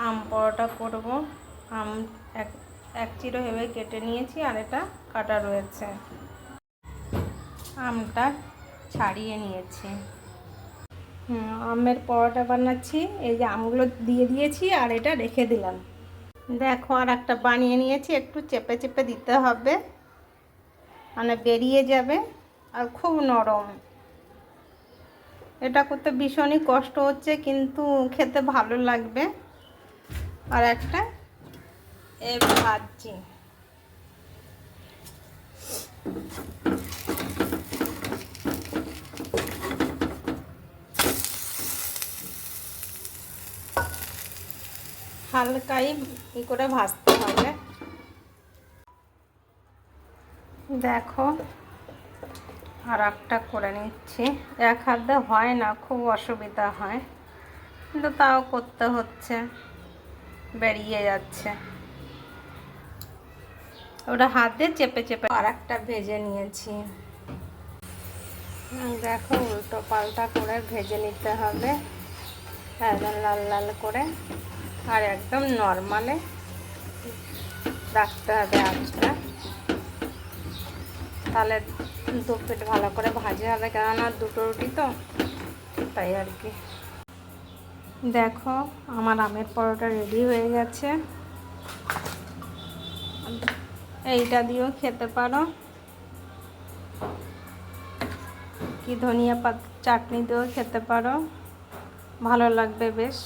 আম পরোটা করব। আম এক এক চিরো ভেবে কেটে নিয়েছি, আর এটা কাটা রয়েছে। আমটা ছাড়িয়ে নিয়েছি। আমের পরোটা বানাচ্ছি। এই যে আমগুলো দিয়ে দিয়েছি, আর এটা রেখে দিলাম। দেখো, আর একটা বানিয়ে নিয়েছি। একটু চেপে চেপে দিতে হবে, মানে বেরিয়ে যাবে, আর খুব নরম। এটা করতে ভীষণই কষ্ট হচ্ছে, কিন্তু খেতে ভালো লাগবে। আর একটা ভাজছি। হালকাই করে ভাজতে হবে। দেখো, আর একটা করে নিচ্ছি। এক হাতে হয় না, খুব অসুবিধা হয়, কিন্তু তাও করতে হচ্ছে, বেরিয়ে যাচ্ছে। ওটা হাতে চেপে চেপে আর একটা ভেজে নিয়েছি। দেখো, উল্টো পাল্টা করে ভেজে নিতে হবে, একদম লাল লাল করে। আর একদম নরমালে রাখতে হবে আঁচটা, তাহলে দু পিঠ ভালো করে ভাজা হবে। কেননা দুটো রুটি তো, তাই আর কি। দেখো, আমার আমের পরোটা রেডি হয়ে গেছে। এইটা দিয়েও খেতে পারো, কি ধনিয়া পাতা চাটনি দিয়েও খেতে পারো, ভালো লাগবে বেশ।